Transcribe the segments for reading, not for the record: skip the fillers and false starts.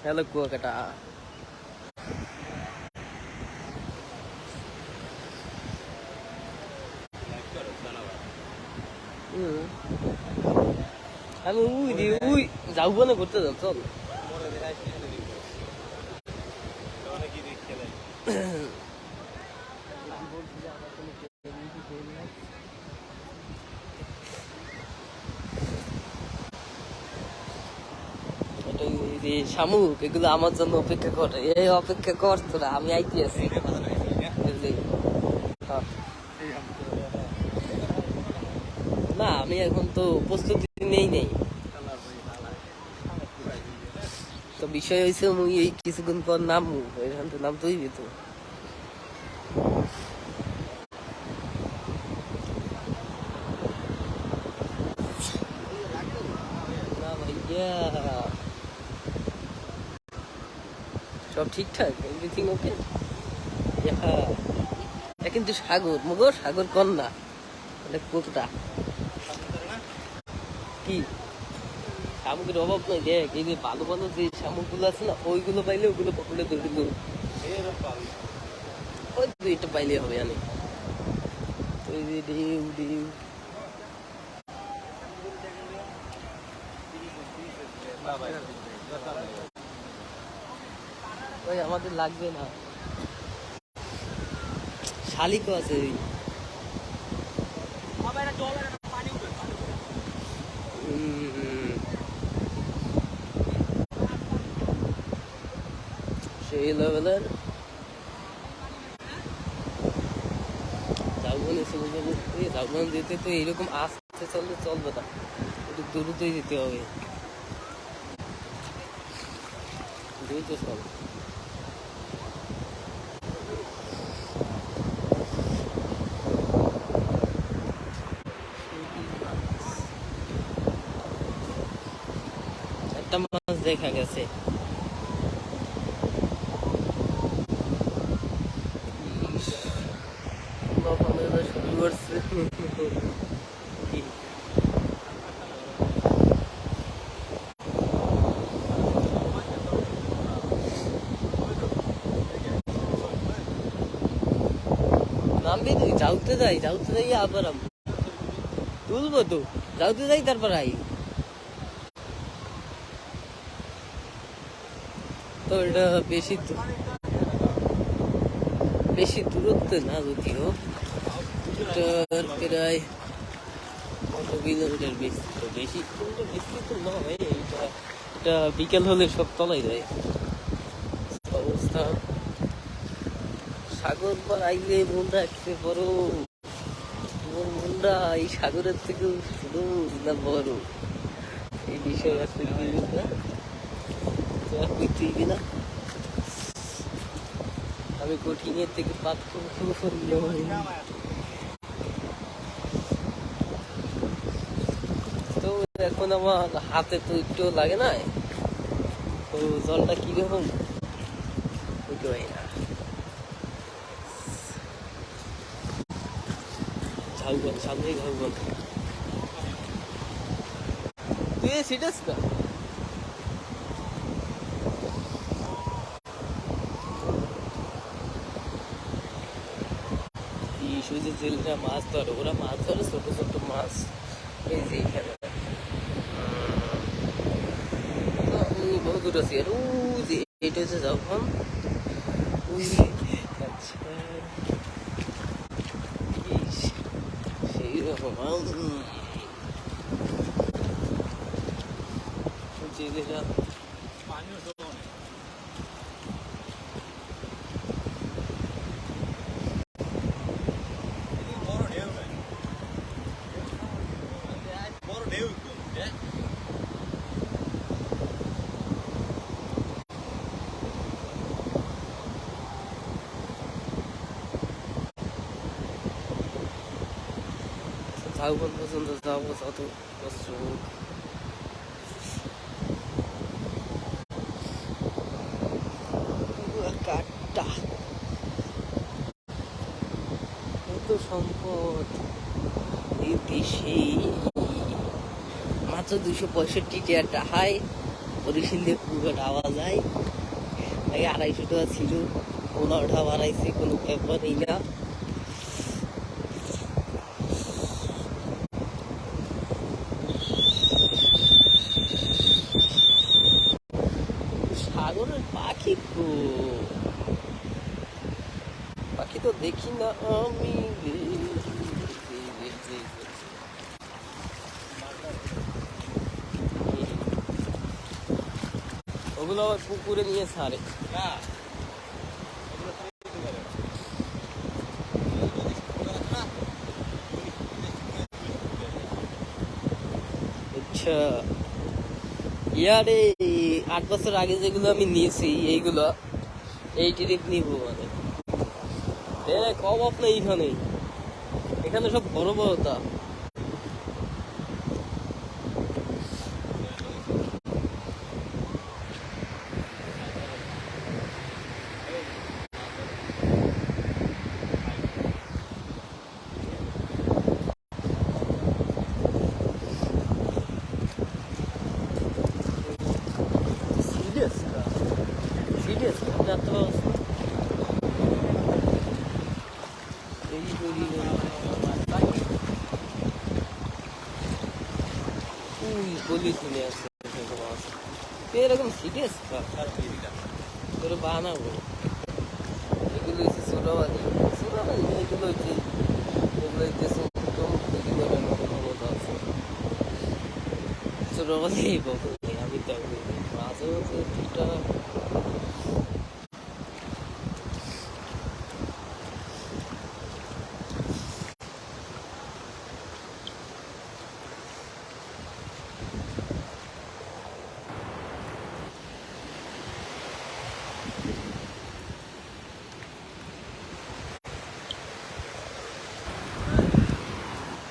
Hello Kuakata. আমি we যাবো না ঘুরতে যাও চল। শামুক এগুলো আমার জন্য অপেক্ষা করে, এই অপেক্ষা কর তোরা, আমি আইতে আছি। না আমি এখন তো প্রস্তুতি নেই। তো বিষয় হয়েছে মুই এই কিছুক্ষণ পর নামবো, এখান থেকে নাম তুই তো না ভাইয়া, সব ঠিকঠাক, এভরিথিং ওকে। কিন্তু সাগর মুগো সাগর কন্যা অনেক কোকটা কি শামুকের অভাব নয়। দেখ এই যে ভালো ভালো যে শামুক গুলো আছে না, ওইগুলো পাইলে ওগুলো পকড়ে ধরে দিল, ওই দুইটা পাইলে হবে। জানি তো এই যে ঢেউ ঢেউ ওই আমাদের লাগবে না, শালিকও আছে ওই। সেই লেভেলের ঝাউবন যেতে তো এইরকম আসতে চললে চলবে না, একটু দ্রুতই যেতে হবে, দ্রুত চল। একটা মাছ দেখা গেছে, শুরু করছে। নামবি তুই? যাওতে যাই আবার তুলবো তো, যাওতে যাই তারপর আই। তো এটা বেশি দূরত্বে না, যদিও এটার প্রায় কত কিলোমিটার বিস্তৃত, বেশি কিন্তু বিস্তৃত নয় এইটা। এটা বিকেল হলে সব তলাই যায় অবস্থা। সাগর পার আইলে মনটা একেবারে বড়, মনটা এই সাগরের থেকেও ছোট না বড়, এই বিষয় আছে না। আমি কঠিনের থেকে তো এখন আমার হাতে তো একটু লাগে না, তো জলটা কিরকম বুঝতে পারি না। ঝাউবন সামনে, ঝাউবন তুই সিরিয়াস না? সুইচে জেলটা মাছ ধরে, ওরা মাছ ধরে ছোট ছোট মাছ, এই যে এখানে বহু দূর আছি। আর ওই যে এটা হচ্ছে ঝাউবন, ওই আচ্ছা সেই রকম জেলেরা ঝাউবন পর্যন্ত যাবো, যত কষ্ট হোক। কাঠটা কত সম্পদ এই দেশে, মাত্র 265 টাকা হাই বরিশাল দিয়ে খুব একটা আওয়াজ যায়। আগে 250 টাকা ছিল, 15 টাকা বাড়াইছে, কোনো ব্যাপারই না। সাগরের পাখি পাখি তো দেখি না আমি। ওগুলো আবার পুকুরে নিয়ে ছাড়ে। আচ্ছা, ইয়ারে 8 বছর আগে যেগুলো আমি নিয়েছি এইগুলো, এই ট্রিপ নিব মানে অভাব নেই এখানে। এখানে সব বড় বড় তা। সিরিয়াস সিরিয়াস বলি শুনে আছে এরকম সিরিয়াস তোর বানাবো। এগুলো হচ্ছে ছোটবাজি, ছোটবাজি এগুলো হচ্ছে, এগুলো হচ্ছে ক্ষমতা আছে। ছোটবাজি আমি তো মাঝে মাঝে দুটা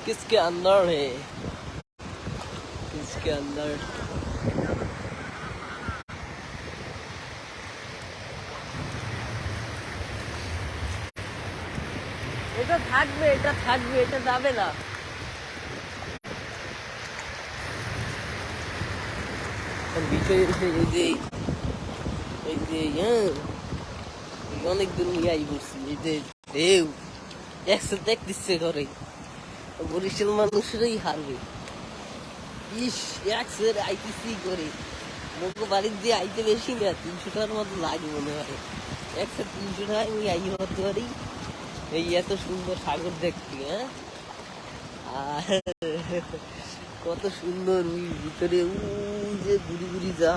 किसके अंदर है, किसके अंदर। এটা থাকবে, এটা থাকবে, এটা যাবে না। বিষয় হচ্ছে এই যে অনেক দূর নিয়ে আই বলছি, এই যে ঢেউ একশো দেখতেছে করে বরিশাল মানুষেরই হারবে। ইস একশো আইতেছি করে মোটো বাড়ির দিয়ে আইতে বেশি না, 300 টাকার মতো লাগে মনে হয়। 100-300 টাকায় আমি আই হতে পারি এই এত সুন্দর সাগর দেখতে। হ্যাঁ, আর কত সুন্দর ওই ভিতরে ওই যে ঘুরি ঘুরি যা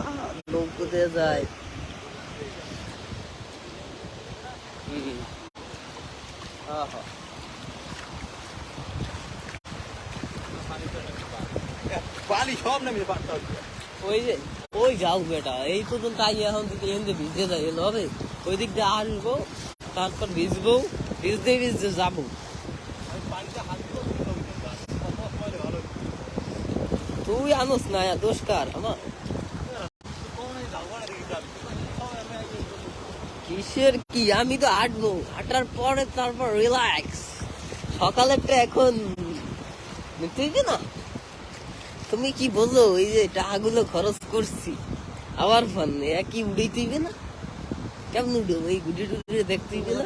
নৌকোতে যায়। ওই যে ওই যাও বেটা, এই পর্যন্ত আই এখন যদি এখান ভিজে যাই এলো হবে, ওই দিক দিয়ে আসবো, তারপর ভিজবো, ভিজতে ভিজতে যাবো। তুই আনোস না, দোষকার আমার কিসের কি, আমি তো হাঁটবো, হাঁটার পরে তারপর রিল্যাক্স। সকালেরটা এখন নিতে না। তুমি কি বোঝো, এই যে টাকাগুলো খরচ করছি আবার ফান একই উড়াইতে না, কেমন উঠবো এই গুটি টুটি দেখতে না।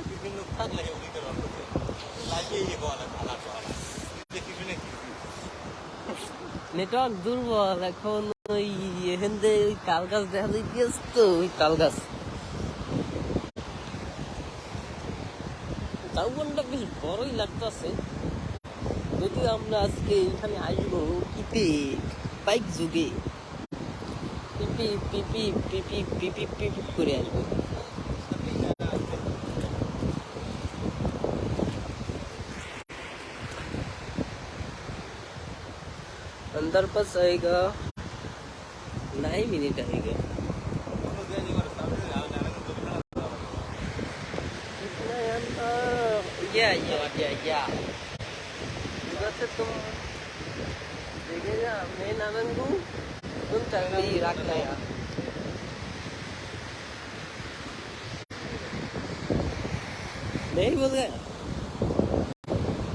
নেটওয়ার্ক দুর্বল এখন। ওই এখান থেকে ওই তাল গাছ দেখা যাইতেছে তো, ওই তাল গাছ তাও কোনটা বেশ বড়ই লাগতেছে। যদি আমরা আজকে এখানে আসবো কিপে বাইক যুগে, পিপি পিপি পিপি পিপি পিপি করে আসবো। अंदर बस आएगा 9 मिनट आएगा। या उधर से तुम देखेगा, मैं नारंगू तुम चंगी रखना यार। नहीं बोल गया,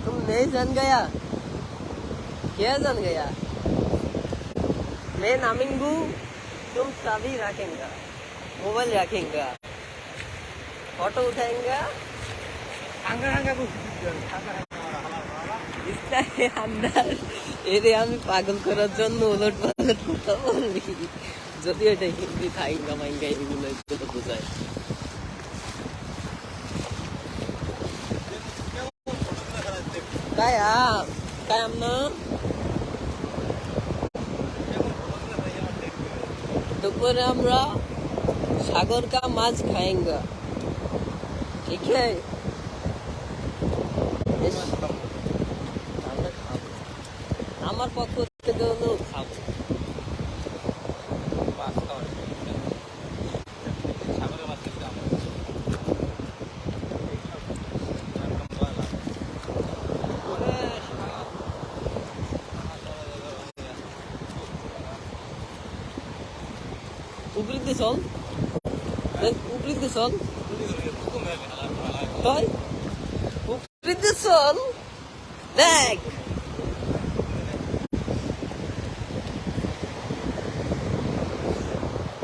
तुम नहीं जान गया, क्या जान गया। मैं नामिंगू तुम चाबी रखेंगे, मोबाइल रखेंगे, फोटो उठाएंगे, अंदर এরে আমি পাগল করার জন্য উলট পালট কথা বলি, যদি এটা হিন্দি থাইঙ্গা মাইঙ্গা এগুলো একটু বোঝায়। কায়াম কায়াম না দুপুরে আমরা সাগর কা মাছ খাएंगे, ঠিক है? আমার পক্ষ থেকে হলেও খাবো। উপরিতে চল, উপরিতে চল, তাই উপরিতে চল, দেখ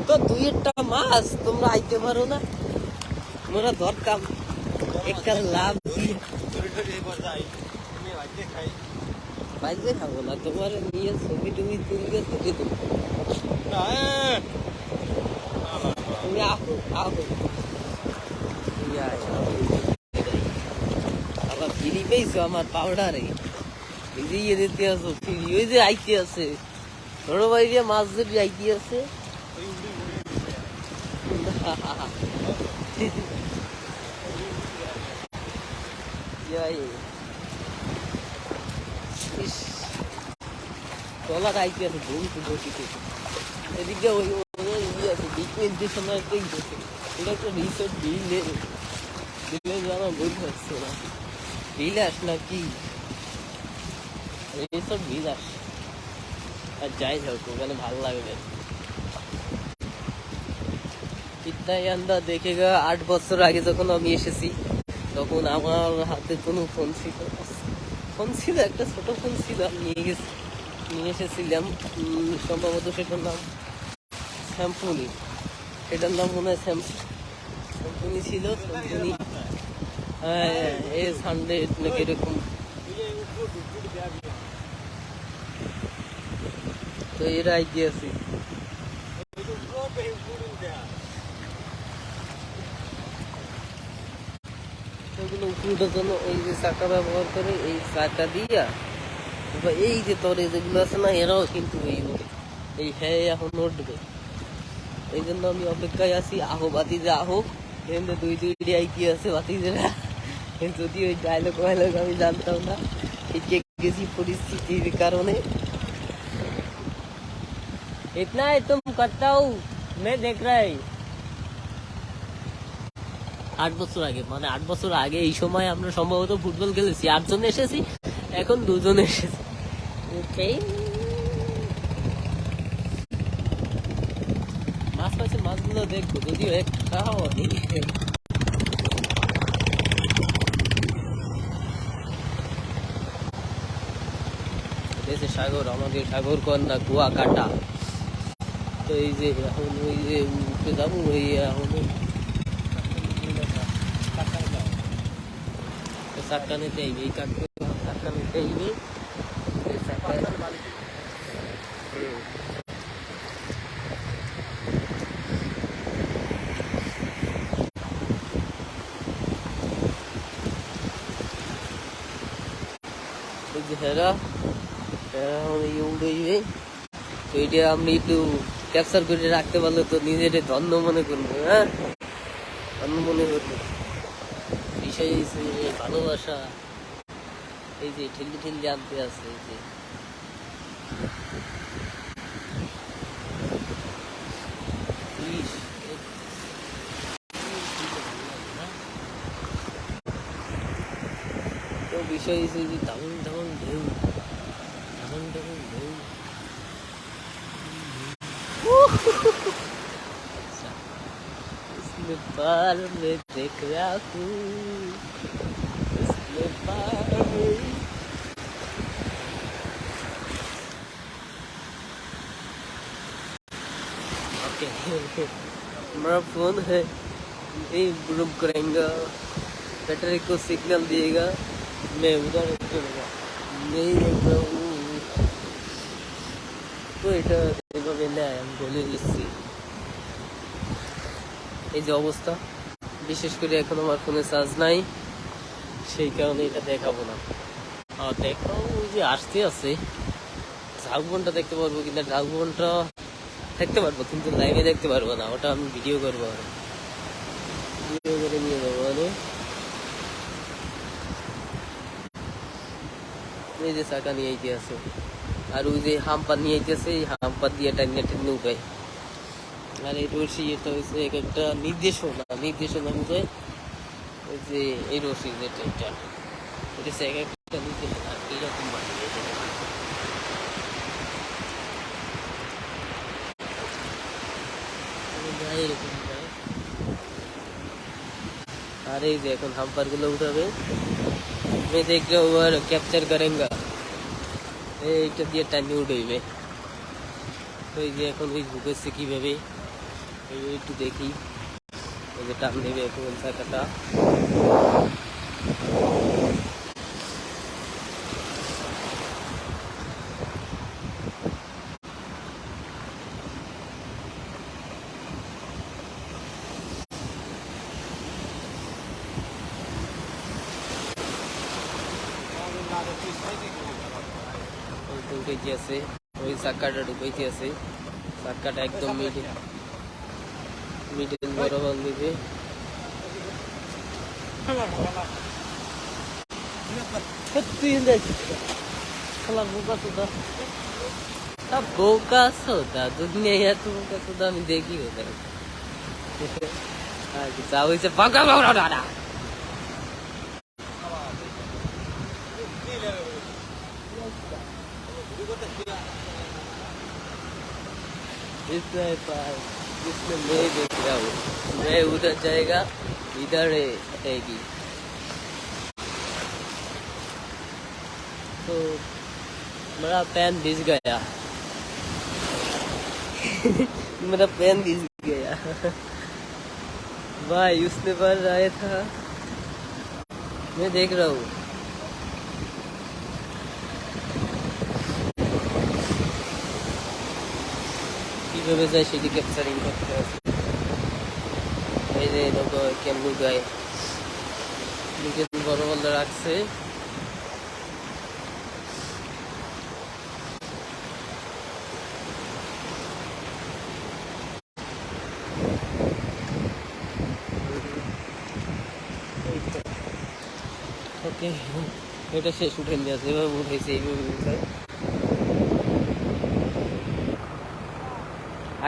তো দুই একটা মাছ তোমরা আইতে পারো না, মোরা ধরতাম একটা লাভ বাইরে খাবো না, তোমার নিয়ে ছবি টবি তুলবে তোকে দেবো। তুমি আহো আহো, আবার ফিরি পেয়েছো আমার পাউডারে ভিজিয়ে দিতে আসো ফিরি, ওই যে আইতে আছে বড় বাইরে মাছ ধরে আইতে আছে। তলা আইতে আছে ঘুম তো বসিতে, এদিকে ওই ইয়ে আছে ডিকমেন্টেশনের এটা একটা রিসোর্ট বিলে দিলে জানা বলতে পারছো না, বিলাস নাকি রিসোর্ট বিলাস, আর যাই হোক ওখানে ভালো লাগবে। ইতনাই আন্দা দেখেগা 8 বছর আগে যখন আমি এসেছি তখন আমার হাতে কোনো ফোন ছিল একটা ছোট ফোন ছিল, আমি নিয়ে এসেছিলাম, সম্ভবত সেটার নাম স্যামসুনি, সেটার নাম মনে হয় স্যামসুনি ছিল, স্যামসুনি S100 নাকি এরকম। তো এরা আইতে আছে ওগুলো উপরের জন্য এই যে চাকা ব্যবহার করে, এই চাকা দিয়া এই যে তরে যেগুলো আছে না এরাও কিন্তু এই হ্যাঁ এখন উঠবে, এই জন্য আমি অপেক্ষায় আছি। আহো বাতিজা আহো, কিন্তু দুইটি আইটি আছে বাতিজেরা, যদি ওই ডায়লগ ওয়াইলগ আমি জানতাম না, শিখে গেছি পরিস্থিতির কারণে। इतना है तुम करता हूँ मैं देख रहा है। 8 বছর আগে, মানে 8 বছর আগে এই সময় আমরা সম্ভবত ফুটবল খেলেছি, 8 জন এসেছি, এখন 2 জন এসেছি। মাছ পাইছে, মাছগুলো দেখবো, যদিও একটা হয়নি। সাগর, আমাদের সাগর কন্যা কুয়াকাটা। তো এই যে এখন ওই যে উঠে যাবো, ওই এখন চাক্কা নিতে আইবে, এই চাক্কা নিতে আইবে, হেরা উড়াইবে। তো এটা আমি একটু ক্যাপচার করে রাখতে পারলে তো নিজের ধন্য মনে করবো, হ্যাঁ ধন্য মনে করবো। বিষয় ভালোবাসা, এই যে ঠেলি আনতে আছে, এই যে তো বিষয় হচ্ছে যে তেমন ঢেউ, তেমন ঢেউ। इसमें बार में देख रहा हूँ, इसमें बार हमारा फोन है नहीं रूम करेंगे, बैटरी को सिग्नल दिएगा, मैं उधर चलेगा नहीं देखता हूँ। তো এটা এভাবে নেয় আমি বলে দিচ্ছি। এই যে অবস্থা, বিশেষ করে এখন আমার ফোনে চার্জ নাই, সেই কারণে এটা দেখাবো না। আর দেখাও ওই যে আসতে আছে, ঝাউবনটা দেখতে পারবো কিনা, ঝাউবনটা দেখতে পারবো কিন্তু লাইভে দেখতে পারবো না, ওটা আমি ভিডিও করবো, আর ভিডিও করে নিয়ে যাবো। মানে এই যে চাকা নিয়ে আইতে আছে, আর ওই যে হাম্পার নিয়ে আইতেছে, এই হাম্পার দিয়ে টাইনে টেনে উপায়। আর এই রশি এটা হচ্ছে এক একটা নির্দেশনা বুঝে, ওই যে এই রশি যেটা এটা হচ্ছে এক একটা নির্দেশনা এইরকম বানিয়ে এরকম। আর এই যে এখন হাম্পার গুলো উঠাবে, मैं देख रहा हूँ और कैप्चर करेंगे, এইটা দিয়ে টাইনে উঠবে। তো এই যে এখন ওই ঢুকেছে কিভাবে একটু দেখি, এই যে টান দেবে এখন চাকাটা। ঢুকাইতে আছে, ওই চাকাটা ঢুকাইতে আছে, চাকাটা একদম মিডিল বরাবর দিবে। বোকা সোদা দুনিয়া, এত বোকা সোদা আমি দেখি ওদের। যা হয়েছে বাঁকা বাঁকা দাদা, इसमें मैं देख रहा हूँ, मैं उधर जाएगा, इधर रहेगी। तो मेरा पेन भिज गया मेरा पेन भिज गया भाई, उसने पर आया था, मैं देख रहा हूँ। কিভাবে যায় সেটি ক্যাপচারিং করতে হবে। এই যে লোক কেমন গায়ে নিজে বড় বড় রাখছে। ওকে, এটা শেষ উঠে নিয়ে আসে, এভাবে উঠেছে, এইভাবে উঠায়।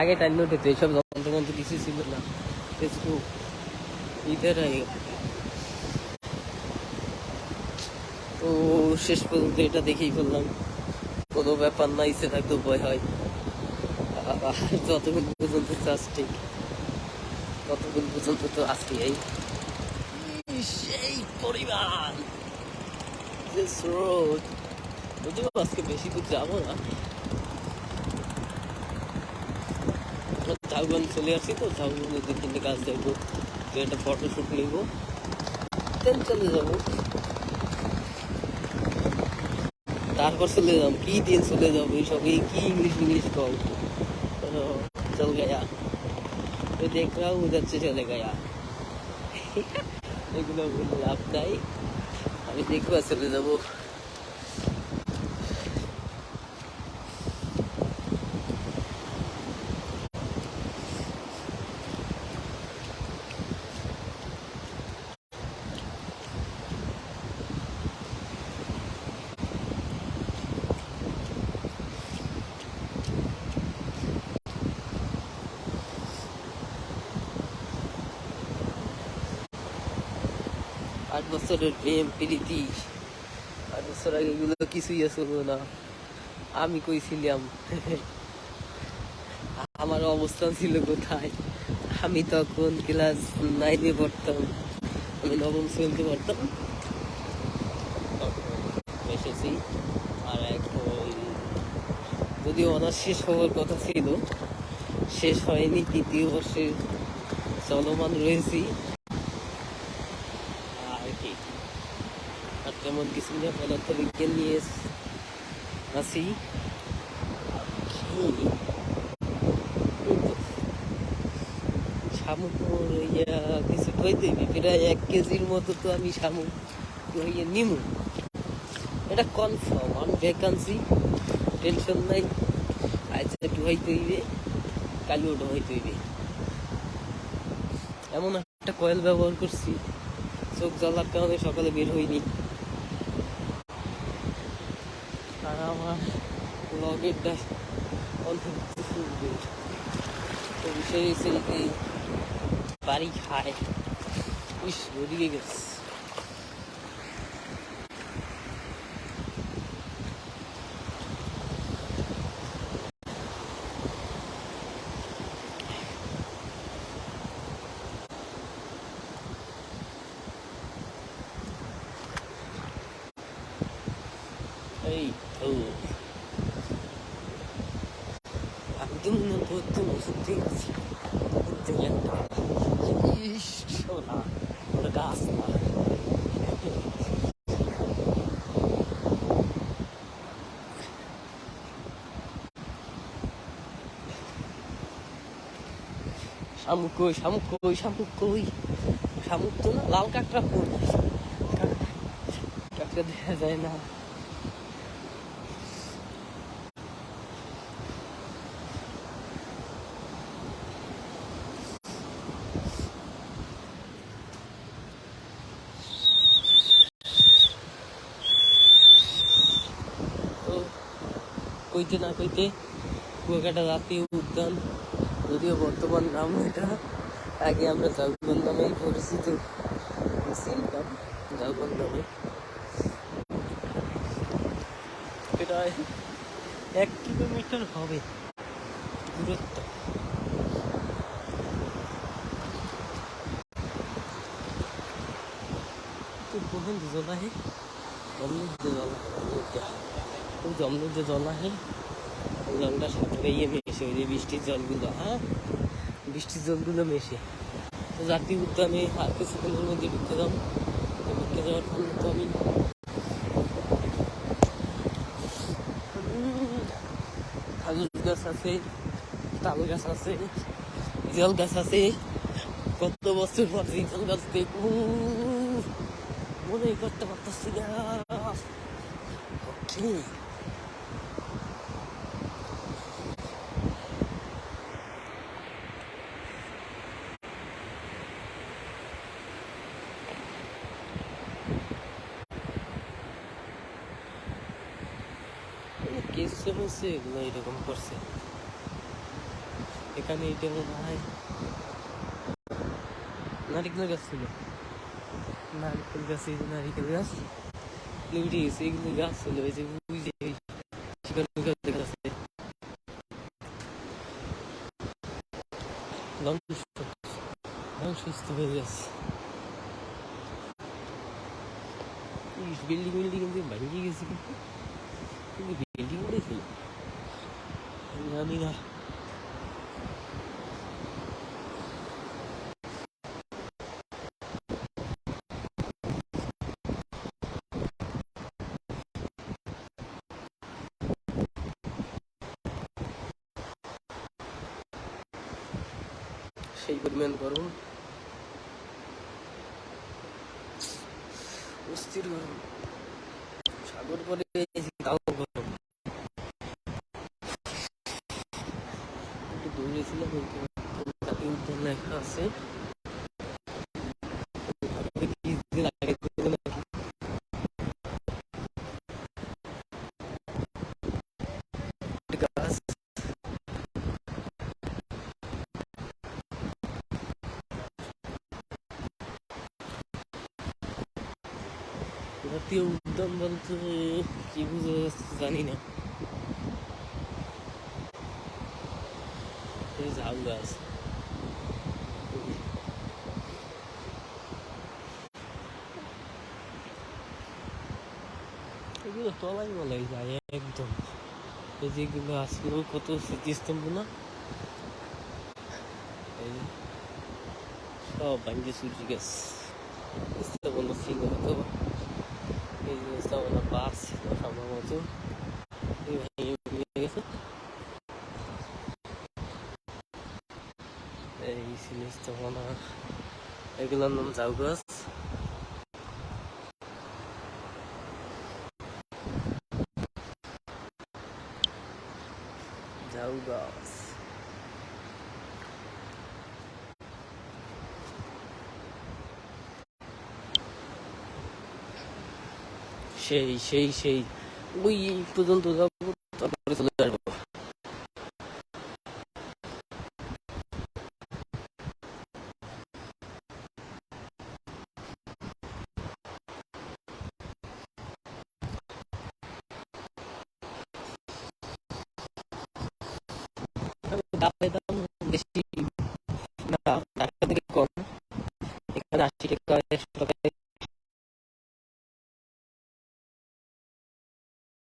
আগে টাইম উঠেছে, এইসব যন্ত্রমন্ত্র কিছু ছিল না। ফেসবুক ইধার তো শেষ পর্যন্ত এটা দেখেই ফেললাম, কোনো ব্যাপার না, ইচ্ছে থাকতে ভয় হয়। যতক্ষণ পর্যন্ত চাষ ঠিক, ততক্ষণ পর্যন্ত তো আসছি। এই সেই পরিমাণ যে স্রোত, বুঝতে আজকে বেশি দূর যাবো না, ঝাউবন চলে আসছি। তো ঝাউবনে দু তিনটে কাজ দেখবো, একটা ফটোশ্যুট নিবো, দেন চলে যাবো। তারপর চলে যাবো, কি দিয়ে চলে যাবো, এইসব এই কি इंग्लिश कहो, चल गया तो देख रहा हूँ उधर से चले गया এগুলো বলে লাভ নাই, আমি দেখবো চলে যাবো। 8 বছরের প্রেম প্রীতি, 8 বছর আগে এগুলো কিছুই আসলো না। আমি কইছিলাম আমার অবস্থান ছিল কোথায়, আমি তখন ক্লাস 9-এ পড়তাম, আমি নবম শ্রেণীতে পড়তাম, এসেছি। আর এখন যদিও অনার্স শেষ হওয়ার কথা ছিল, শেষ হয়নি, তৃতীয় বর্ষে চলমান রয়েছি আর কি। আর তেমন কিছু না, পদার্থ বিজ্ঞান নিয়ে আছি। শামুক ইয়া কিছু হইতে প্রায় 1 কেজির মতো তো আমি শামুক হইয়া নিমু, এটা কনফার্ম। অন ভ্যাকান্সি, টেনশন নাই। আজ একটু হইতে হইবে, কালি ওটা হইতে হইবে। এমন একটা কয়েল ব্যবহার করছি, চোখ জ্বলার কারণে সকালে বের হইনি। আর আমার লগেরটা অনেক বিষয় হচ্ছে বাড়ি খায়, ইস ওদিকে গেছে। এই তো একদম নতুন সত্যি আছে। শোনা ওর গাছ না, শামুক কই, শামুক কই, শামুক কই, শামুক তো না, লাল কাঁকড়া কই, কাঁকড়া দেখা যায় না। তো কইতে না কইতে কুয়াকাটা জাতীয় উদ্যান, যদিও বর্তমান নাম এটা, আগে আমরা ঝাউবন নামেই পরিচিত ছিলাম। ঝাউবন নামে প্রায় 1 কিলোমিটার হবে দূরত্ব। তো কোন জলা হে অমৃত যে জলা, ওই যে অমৃত যে জলা হে, ওই জলটা সাগরে গিয়ে মেশে, ওই যে বৃষ্টির জলগুলো, হ্যাঁ বৃষ্টির জলগুলো মেশে। তো জাতীয় উদ্যানে আর কিছুক্ষণের মধ্যে ঢুকে যাবো। ঢুকে যাওয়ার ফলে তো আমি খাজুর গাছ আছে, তাল গাছ আছে, জল গাছ আছে। কত বছর পর জল গাছ দেখবো মনে করতে পারতেছি না। ওকে, কেসে হয়েছে এগুলো এরকম করছে। এখানে এটা মনে হয় নারিকেল গাছ ছিল, নারিকেল গাছ, এই যে নারিকেল গাছ উঠে গেছে, এগুলো গাছ ছিল। এই যে বুঝে দেখা যাচ্ছে ধ্বংসস্থ হয়ে গেছে। বিল্ডিং বিল্ডিং কিন্তু ভাঙিয়ে গেছে, কিন্তু বিল্ডিং উঠেছিল জানি না। সেই পরিমাণ গরম, অস্থির গরম। সাগর পরে তাও গরম। একটু দৌড়েছিলাম, জাতীয় উদ্যান লেখা আছে। গাছ জাতীয় উদ্যান বলতে কি বুঝে জানি না। ঝাউ গাছ, এগুলো তলাই মলাই যায় একদম। এই যেগুলো আসলো কত স্মৃতিস্তম্ভ না, সব ভাঙ্গে চুরি গেছে। স্থাপনা ছিল হয়তো, এই যে স্থাপনা বাস ছিল সম্ভবত, এই ভেঙে ভেঙে গেছে। এই ছিল স্থাপনা, এগুলোর নাম ঝাউ গাছ। ঝাউ গাছ সেই সেই সেই ওই পর্যন্ত যাবো, তারপরে চলে আসবো। ডাবের দাম বেশি না, ঢাকা থেকে কম, এখানে 80 টাকা